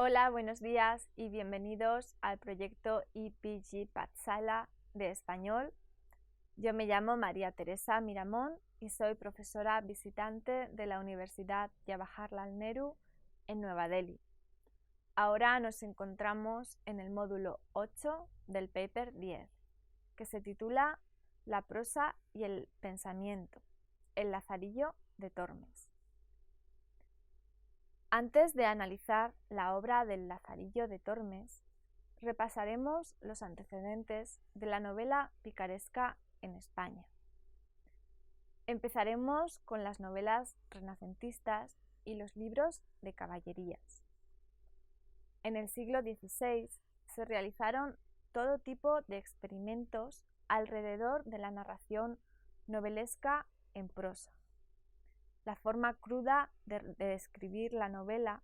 Hola, buenos días y bienvenidos al proyecto IPG Patsala de español. Yo me llamo María Teresa Miramón y soy profesora visitante de la Universidad Jawaharlal Nehru en Nueva Delhi. Ahora nos encontramos en el módulo 8 del paper 10, que se titula La prosa y el pensamiento, el Lazarillo de Tormes. Antes de analizar la obra del Lazarillo de Tormes, repasaremos los antecedentes de la novela picaresca en España. Empezaremos con las novelas renacentistas y los libros de caballerías. En el siglo XVI se realizaron todo tipo de experimentos alrededor de la narración novelesca en prosa. La forma cruda de escribir la novela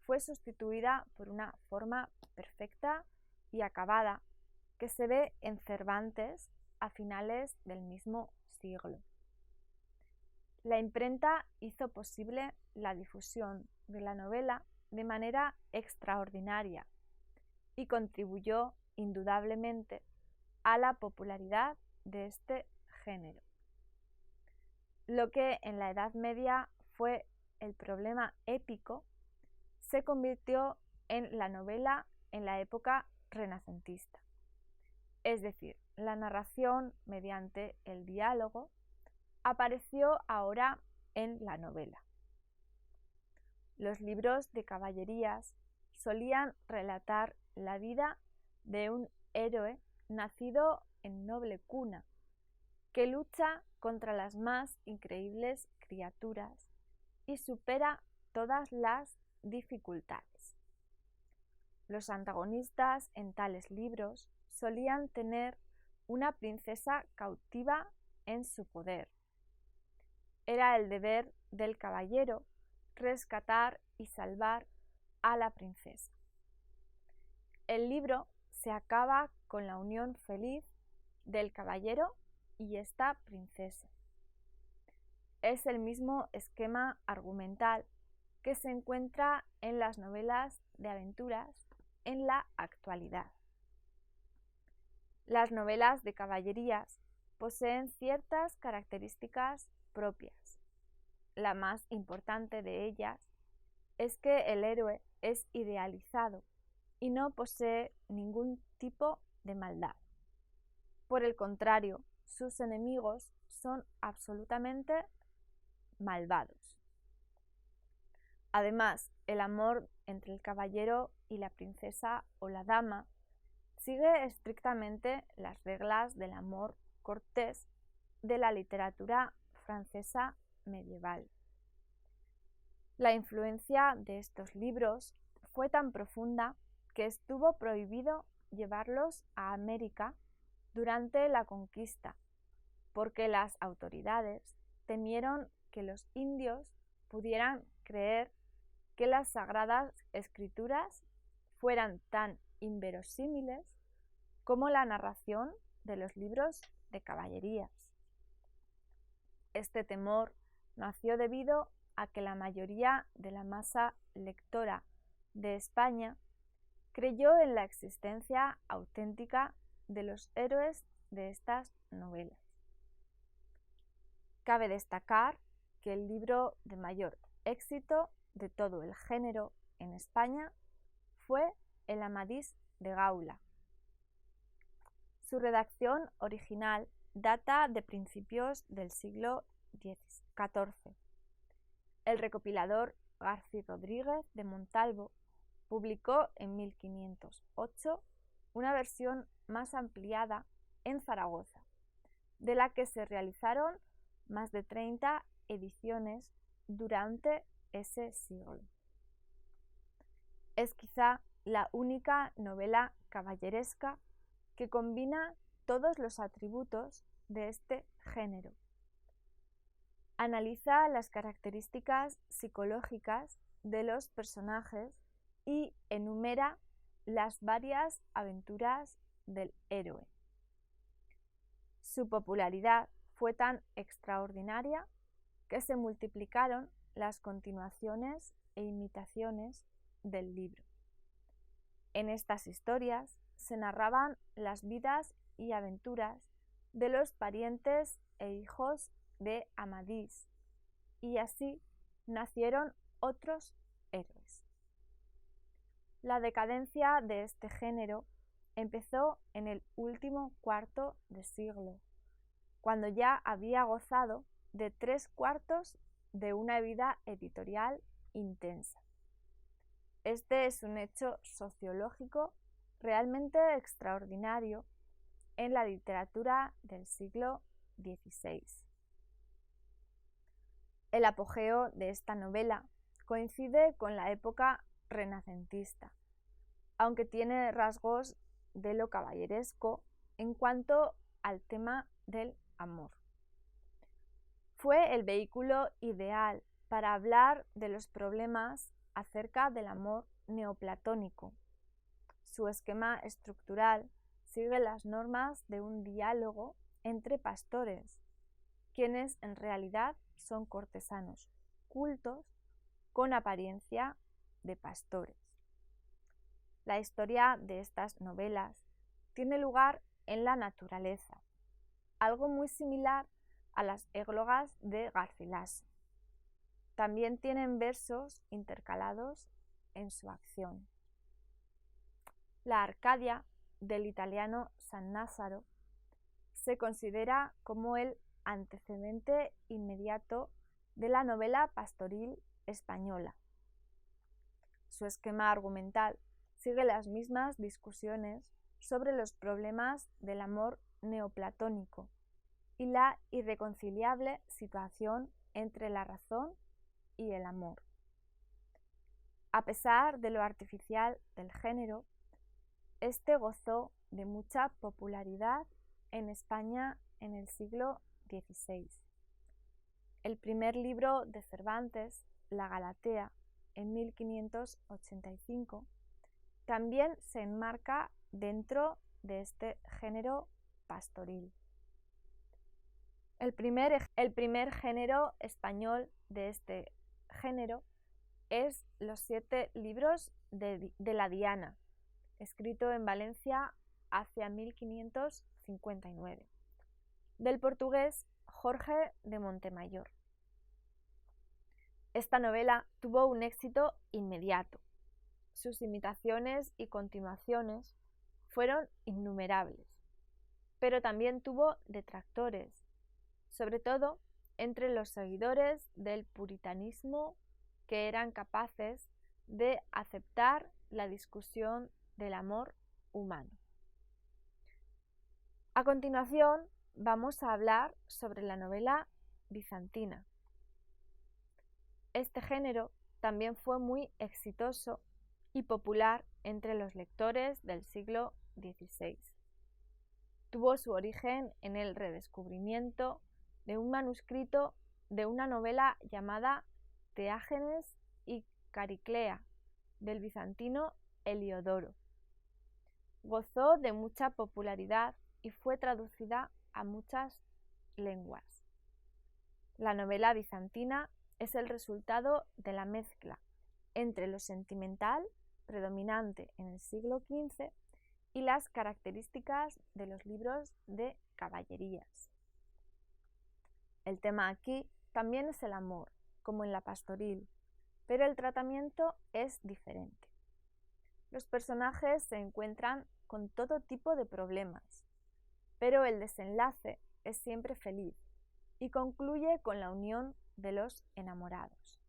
fue sustituida por una forma perfecta y acabada que se ve en Cervantes a finales del mismo siglo. La imprenta hizo posible la difusión de la novela de manera extraordinaria y contribuyó indudablemente a la popularidad de este género. Lo que en la Edad Media fue el problema épico se convirtió en la novela en la época renacentista. Es decir, la narración mediante el diálogo apareció ahora en la novela. Los libros de caballerías solían relatar la vida de un héroe nacido en noble cuna, que lucha contra las más increíbles criaturas y supera todas las dificultades. Los antagonistas en tales libros solían tener una princesa cautiva en su poder. Era el deber del caballero rescatar y salvar a la princesa. El libro se acaba con la unión feliz del caballero y esta princesa. Es el mismo esquema argumental que se encuentra en las novelas de aventuras en la actualidad. Las novelas de caballerías poseen ciertas características propias. La más importante de ellas es que el héroe es idealizado y no posee ningún tipo de maldad. Por el contrario, sus enemigos son absolutamente malvados. Además, el amor entre el caballero y la princesa o la dama sigue estrictamente las reglas del amor cortés de la literatura francesa medieval. La influencia de estos libros fue tan profunda que estuvo prohibido llevarlos a América durante la conquista, porque las autoridades temieron que los indios pudieran creer que las sagradas escrituras fueran tan inverosímiles como la narración de los libros de caballerías. Este temor nació debido a que la mayoría de la masa lectora de España creyó en la existencia auténtica de los héroes de estas novelas. Cabe destacar que el libro de mayor éxito de todo el género en España fue El Amadís de Gaula. Su redacción original data de principios del siglo XIV. El recopilador Garci Rodríguez de Montalvo publicó en 1508 una versión más ampliada en Zaragoza, de la que se realizaron más de 30 ediciones durante ese siglo. Es quizá la única novela caballeresca que combina todos los atributos de este género. Analiza las características psicológicas de los personajes y enumera las varias aventuras del héroe. Su popularidad fue tan extraordinaria que se multiplicaron las continuaciones e imitaciones del libro. En estas historias se narraban las vidas y aventuras de los parientes e hijos de Amadís, y así nacieron otros héroes. La decadencia de este género empezó en el último cuarto de siglo, cuando ya había gozado de 3/4 de una vida editorial intensa. Este es un hecho sociológico realmente extraordinario en la literatura del siglo XVI. El apogeo de esta novela coincide con la época renacentista, aunque tiene rasgos de lo caballeresco en cuanto al tema del amor. Fue el vehículo ideal para hablar de los problemas acerca del amor neoplatónico. Su esquema estructural sigue las normas de un diálogo entre pastores, quienes en realidad son cortesanos cultos con apariencia de pastores. La historia de estas novelas tiene lugar en la naturaleza, algo muy similar a las églogas de Garcilaso. También tienen versos intercalados en su acción. La Arcadia, del italiano Sannazaro, se considera como el antecedente inmediato de la novela pastoril española. Su esquema argumental sigue las mismas discusiones sobre los problemas del amor neoplatónico y la irreconciliable situación entre la razón y el amor. A pesar de lo artificial del género, este gozó de mucha popularidad en España en el siglo XVI. El primer libro de Cervantes, La Galatea, en 1585, también se enmarca dentro de este género pastoril. El primer género español de este género es Los 7 libros de la Diana, escrito en Valencia hacia 1559, del portugués Jorge de Montemayor. Esta novela tuvo un éxito inmediato. Sus imitaciones y continuaciones fueron innumerables, pero también tuvo detractores, sobre todo entre los seguidores del puritanismo, que eran capaces de aceptar la discusión del amor humano. A continuación vamos a hablar sobre la novela bizantina. Este género también fue muy exitoso y popular entre los lectores del siglo XVI. Tuvo su origen en el redescubrimiento de un manuscrito de una novela llamada Teágenes y Cariclea, del bizantino Heliodoro. Gozó de mucha popularidad y fue traducida a muchas lenguas. La novela bizantina es el resultado de la mezcla entre lo sentimental, predominante en el siglo XV, y las características de los libros de caballerías. El tema aquí también es el amor, como en la pastoril, pero el tratamiento es diferente. Los personajes se encuentran con todo tipo de problemas, pero el desenlace es siempre feliz y concluye con la unión de los enamorados.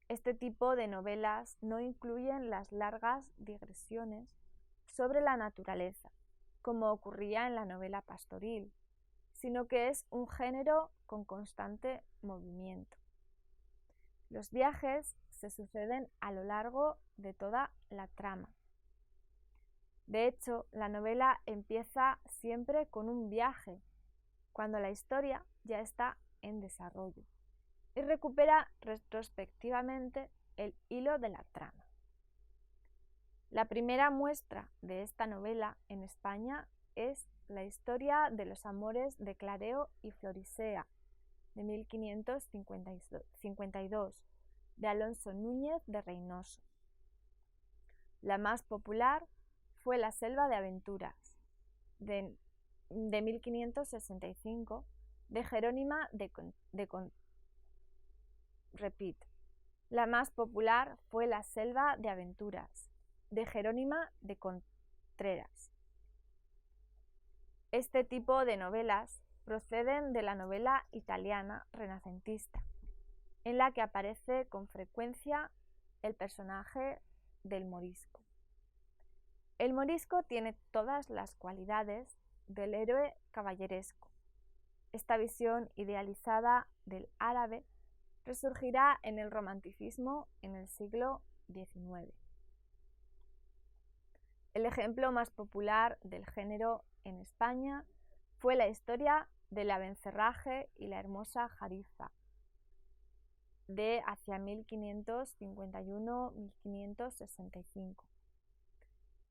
Este tipo de novelas no incluyen las largas digresiones sobre la naturaleza, como ocurría en la novela pastoril, sino que es un género con constante movimiento. Los viajes se suceden a lo largo de toda la trama. De hecho, la novela empieza siempre con un viaje, cuando la historia ya está en desarrollo, y recupera retrospectivamente el hilo de la trama. La primera muestra de esta novela en España es La historia de los amores de Clareo y Florisea, de 1552, de Alonso Núñez de Reynoso. La más popular fue La selva de aventuras, de 1565, de Jerónima La más popular fue La selva de aventuras, de Jerónima de Contreras. Este tipo de novelas proceden de la novela italiana renacentista, en la que aparece con frecuencia el personaje del morisco. El morisco tiene todas las cualidades del héroe caballeresco. Esta visión idealizada del árabe resurgirá en el romanticismo en el siglo XIX. El ejemplo más popular del género en España fue la historia del Abencerraje y la hermosa Jarifa, de hacia 1551-1565.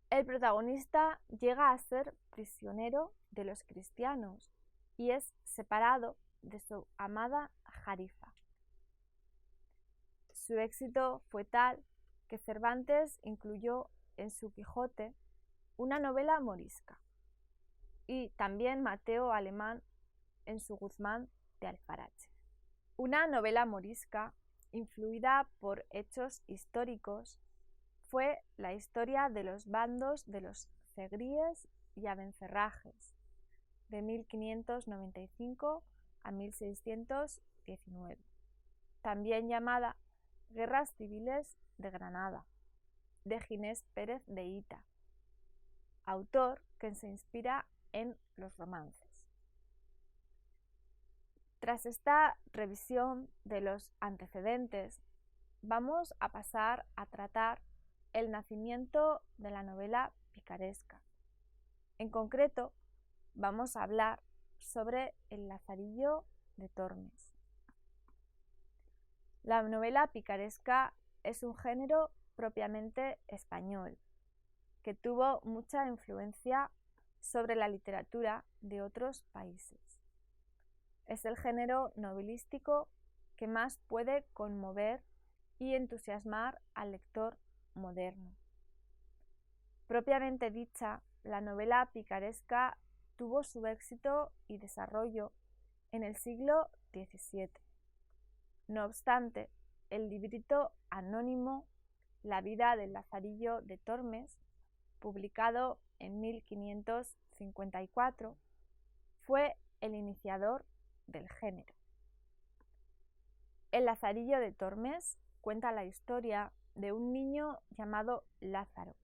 El protagonista llega a ser prisionero de los cristianos y es separado de su amada Jarifa. Su éxito fue tal que Cervantes incluyó en su Quijote una novela morisca, y también Mateo Alemán en su Guzmán de Alfarache. Una novela morisca influida por hechos históricos fue la historia de los bandos de los cegríes y abencerrajes, de 1595 a 1619, también llamada Guerras Civiles de Granada, de Ginés Pérez de Hita, autor que se inspira en los romances. Tras esta revisión de los antecedentes, vamos a pasar a tratar el nacimiento de la novela picaresca. En concreto, vamos a hablar sobre El Lazarillo de Tormes. La novela picaresca es un género propiamente español, que tuvo mucha influencia sobre la literatura de otros países. Es el género novelístico que más puede conmover y entusiasmar al lector moderno. Propiamente dicha, la novela picaresca tuvo su éxito y desarrollo en el siglo XVII. No obstante, el librito anónimo La vida del Lazarillo de Tormes, publicado en 1554, fue el iniciador del género. El Lazarillo de Tormes cuenta la historia de un niño llamado Lázaro,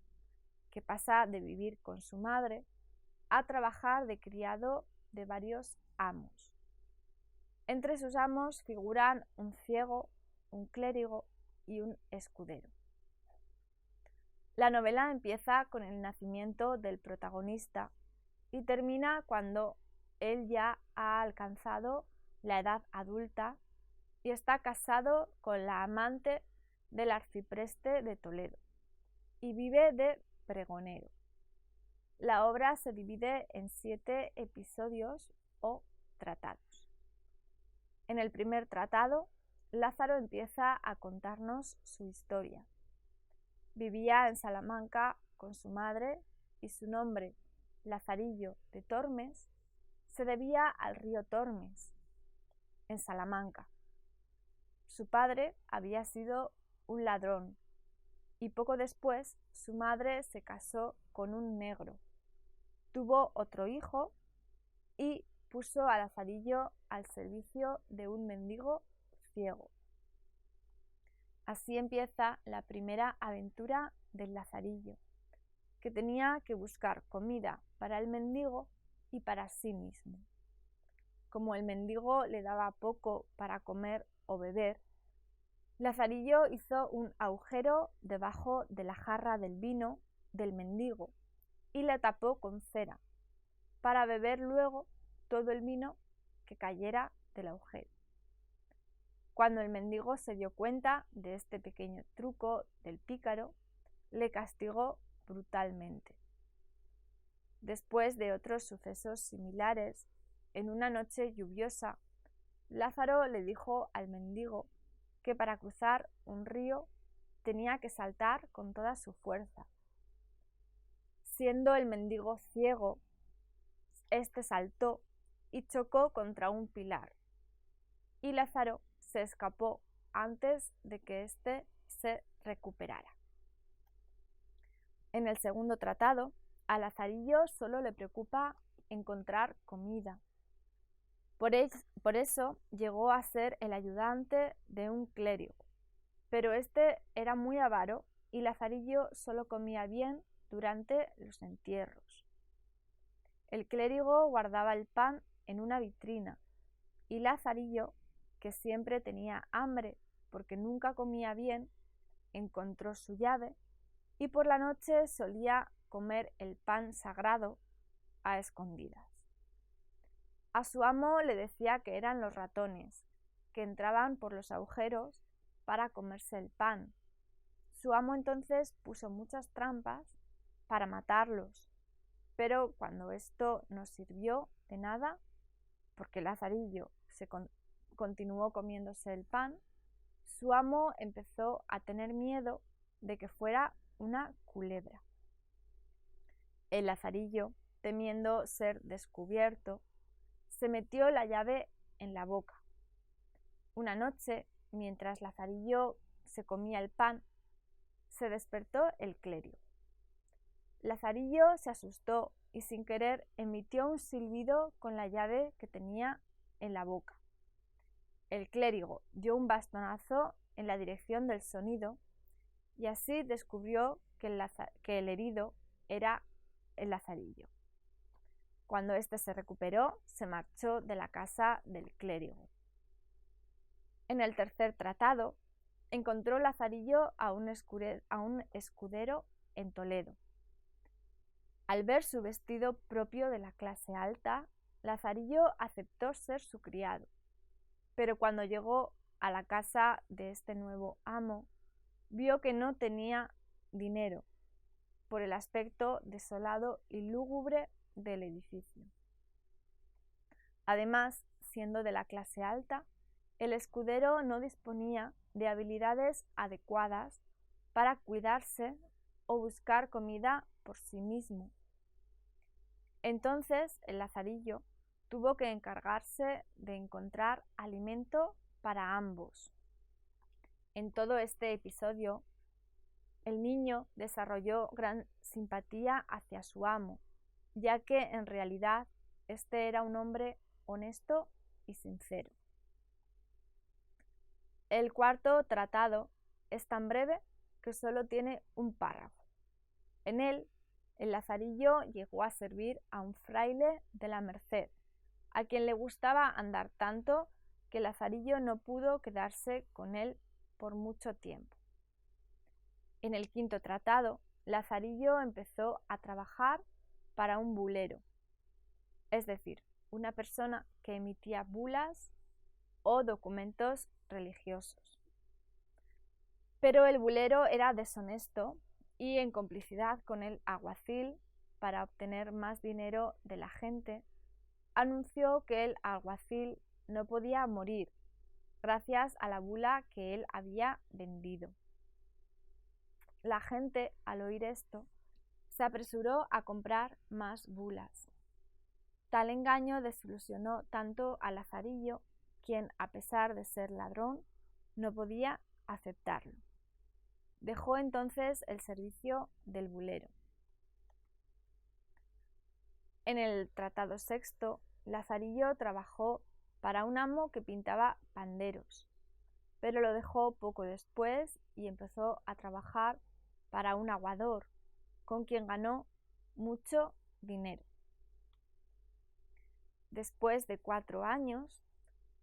que pasa de vivir con su madre a trabajar de criado de varios amos. Entre sus amos figuran un ciego, un clérigo y un escudero. La novela empieza con el nacimiento del protagonista y termina cuando él ya ha alcanzado la edad adulta y está casado con la amante del arcipreste de Toledo y vive de pregonero. La obra se divide en 7 episodios o tratados. En el primer tratado, Lázaro empieza a contarnos su historia. Vivía en Salamanca con su madre y su nombre, Lazarillo de Tormes, se debía al río Tormes, en Salamanca. Su padre había sido un ladrón y poco después su madre se casó con un negro. Tuvo otro hijo y puso a Lazarillo al servicio de un mendigo ciego. Así empieza la primera aventura del Lazarillo, que tenía que buscar comida para el mendigo y para sí mismo. Como el mendigo le daba poco para comer o beber, Lazarillo hizo un agujero debajo de la jarra del vino del mendigo y la tapó con cera, para beber luego todo el vino que cayera del agujero. Cuando el mendigo se dio cuenta de este pequeño truco del pícaro, le castigó brutalmente. Después de otros sucesos similares, en una noche lluviosa, Lázaro le dijo al mendigo que para cruzar un río tenía que saltar con toda su fuerza. Siendo el mendigo ciego, este saltó y chocó contra un pilar, y Lázaro se escapó antes de que éste se recuperara. En el segundo tratado, a Lazarillo solo le preocupa encontrar comida. Por eso llegó a ser el ayudante de un clérigo, pero este era muy avaro y Lazarillo solo comía bien durante los entierros. El clérigo guardaba el pan en una vitrina y Lazarillo, que siempre tenía hambre porque nunca comía bien, encontró su llave y por la noche solía comer el pan sagrado a escondidas. A su amo le decía que eran los ratones, que entraban por los agujeros para comerse el pan. Su amo entonces puso muchas trampas para matarlos, pero cuando esto no sirvió de nada, porque Lazarillo continuó comiéndose el pan, su amo empezó a tener miedo de que fuera una culebra. El Lazarillo, temiendo ser descubierto, se metió la llave en la boca. Una noche, mientras Lazarillo se comía el pan, se despertó el clérigo. Lazarillo se asustó y sin querer emitió un silbido con la llave que tenía en la boca. El clérigo dio un bastonazo en la dirección del sonido y así descubrió que el herido era el Lazarillo. Cuando éste se recuperó, se marchó de la casa del clérigo. En el tercer tratado, encontró Lazarillo a un escudero en Toledo. Al ver su vestido propio de la clase alta, Lazarillo aceptó ser su criado, pero cuando llegó a la casa de este nuevo amo, vio que no tenía dinero por el aspecto desolado y lúgubre del edificio. Además, siendo de la clase alta, el escudero no disponía de habilidades adecuadas para cuidarse o buscar comida por sí mismo. Entonces el Lazarillo tuvo que encargarse de encontrar alimento para ambos. En todo este episodio, el niño desarrolló gran simpatía hacia su amo, ya que en realidad este era un hombre honesto y sincero. El cuarto tratado es tan breve que solo tiene un párrafo. En él, el Lazarillo llegó a servir a un fraile de la Merced, a quien le gustaba andar tanto que Lazarillo no pudo quedarse con él por mucho tiempo. En el quinto tratado, Lazarillo empezó a trabajar para un bulero, es decir, una persona que emitía bulas o documentos religiosos. Pero el bulero era deshonesto y, en complicidad con el alguacil para obtener más dinero de la gente, anunció que el alguacil no podía morir gracias a la bula que él había vendido. La gente, al oír esto, se apresuró a comprar más bulas. Tal engaño desilusionó tanto a Lazarillo, quien, a pesar de ser ladrón, no podía aceptarlo. Dejó entonces el servicio del bulero. En el tratado sexto, Lazarillo trabajó para un amo que pintaba panderos, pero lo dejó poco después y empezó a trabajar para un aguador, con quien ganó mucho dinero. Después de 4 años,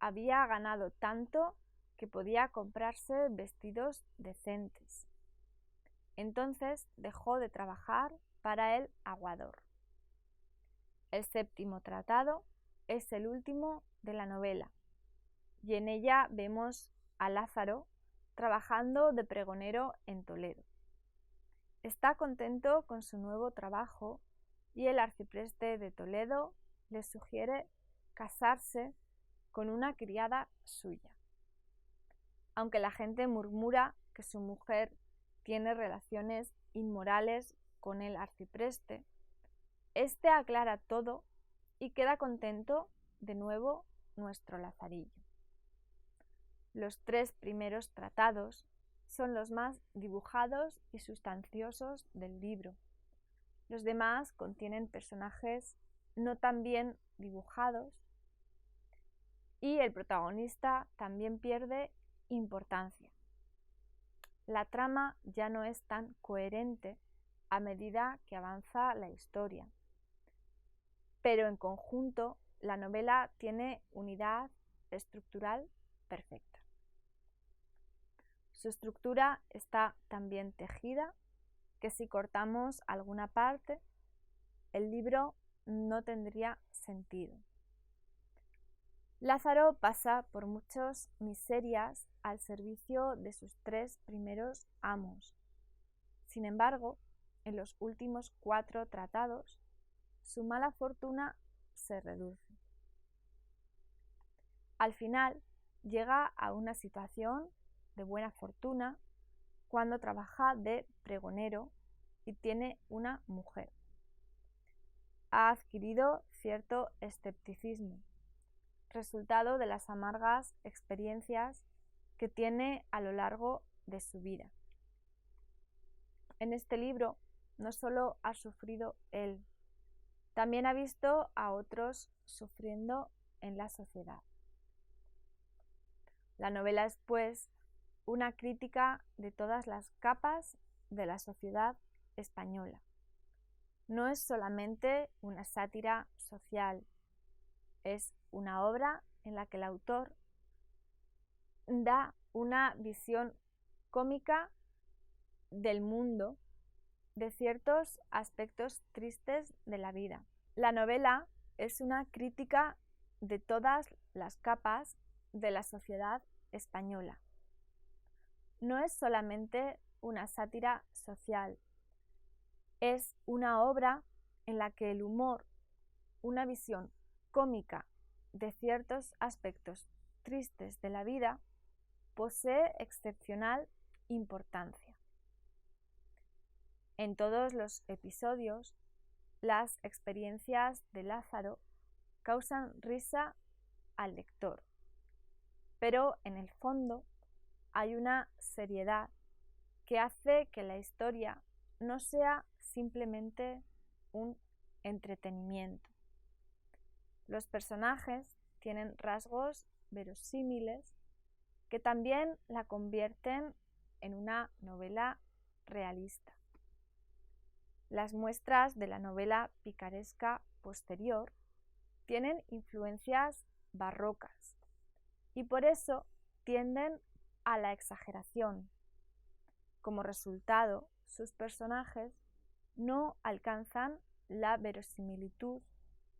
había ganado tanto que podía comprarse vestidos decentes. Entonces dejó de trabajar para el aguador. El séptimo tratado es el último de la novela, y en ella vemos a Lázaro trabajando de pregonero en Toledo. Está contento con su nuevo trabajo y el arcipreste de Toledo le sugiere casarse con una criada suya. Aunque la gente murmura que su mujer tiene relaciones inmorales con el arcipreste, este aclara todo y queda contento de nuevo nuestro Lazarillo. Los 3 primeros tratados son los más dibujados y sustanciosos del libro. Los demás contienen personajes no tan bien dibujados y el protagonista también pierde importancia. La trama ya no es tan coherente a medida que avanza la historia, pero en conjunto la novela tiene unidad estructural perfecta. Su estructura está tan bien tejida que si cortamos alguna parte, el libro no tendría sentido. Lázaro pasa por muchas miserias al servicio de sus 3 primeros amos. Sin embargo, en los últimos 4 tratados, su mala fortuna se reduce. Al final, llega a una situación de buena fortuna cuando trabaja de pregonero y tiene una mujer. Ha adquirido cierto escepticismo, resultado de las amargas experiencias que tiene a lo largo de su vida. En este libro no solo ha sufrido él, también ha visto a otros sufriendo en la sociedad. La novela es, pues, una crítica de todas las capas de la sociedad española. No es solamente una sátira social, es una obra en la que el autor da una visión cómica del mundo, de ciertos aspectos tristes de la vida. La novela es una crítica de todas las capas de la sociedad española. No es solamente una sátira social, es una obra en la que el humor, una visión cómica de ciertos aspectos tristes de la vida, posee excepcional importancia. En todos los episodios, las experiencias de Lázaro causan risa al lector, pero en el fondo hay una seriedad que hace que la historia no sea simplemente un entretenimiento. Los personajes tienen rasgos verosímiles que también la convierten en una novela realista. Las muestras de la novela picaresca posterior tienen influencias barrocas y por eso tienden a la exageración. Como resultado, sus personajes no alcanzan la verosimilitud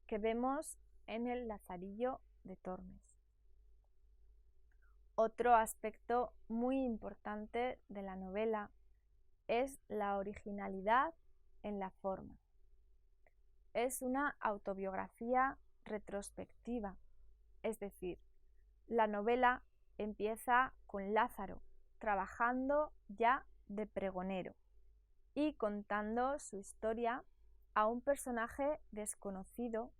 que vemos en el Lazarillo de Tormes. Otro aspecto muy importante de la novela es la originalidad en la forma. Es una autobiografía retrospectiva, es decir, la novela empieza con Lázaro trabajando ya de pregonero y contando su historia a un personaje desconocido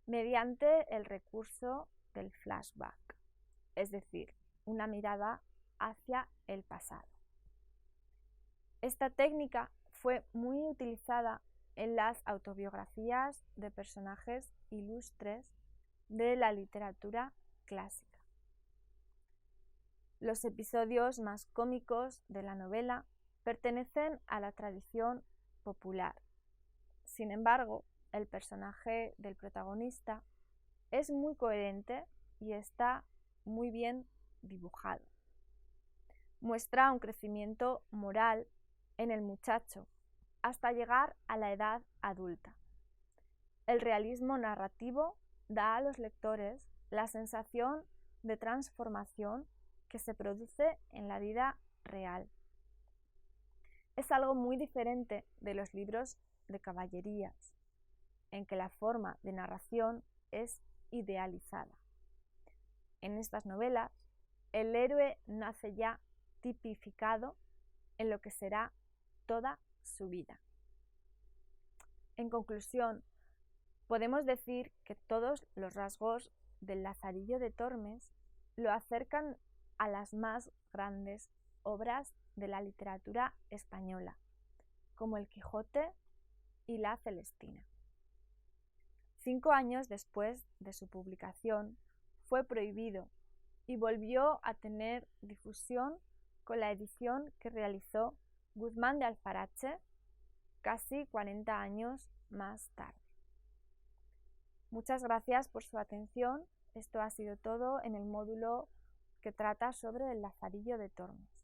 mediante el recurso del flashback, es decir, una mirada hacia el pasado. Esta técnica fue muy utilizada en las autobiografías de personajes ilustres de la literatura clásica. Los episodios más cómicos de la novela pertenecen a la tradición popular. Sin embargo, el personaje del protagonista es muy coherente y está muy bien dibujado. Muestra un crecimiento moral en el muchacho hasta llegar a la edad adulta. El realismo narrativo da a los lectores la sensación de transformación que se produce en la vida real. Es algo muy diferente de los libros de caballerías, en que la forma de narración es idealizada. En estas novelas, el héroe nace ya tipificado en lo que será toda su vida. En conclusión, podemos decir que todos los rasgos del Lazarillo de Tormes lo acercan a las más grandes obras de la literatura española, como El Quijote y La Celestina. 5 años después de su publicación, fue prohibido y volvió a tener difusión con la edición que realizó Guzmán de Alfarache casi 40 años más tarde. Muchas gracias por su atención. Esto ha sido todo en el módulo que trata sobre el Lazarillo de Tormes.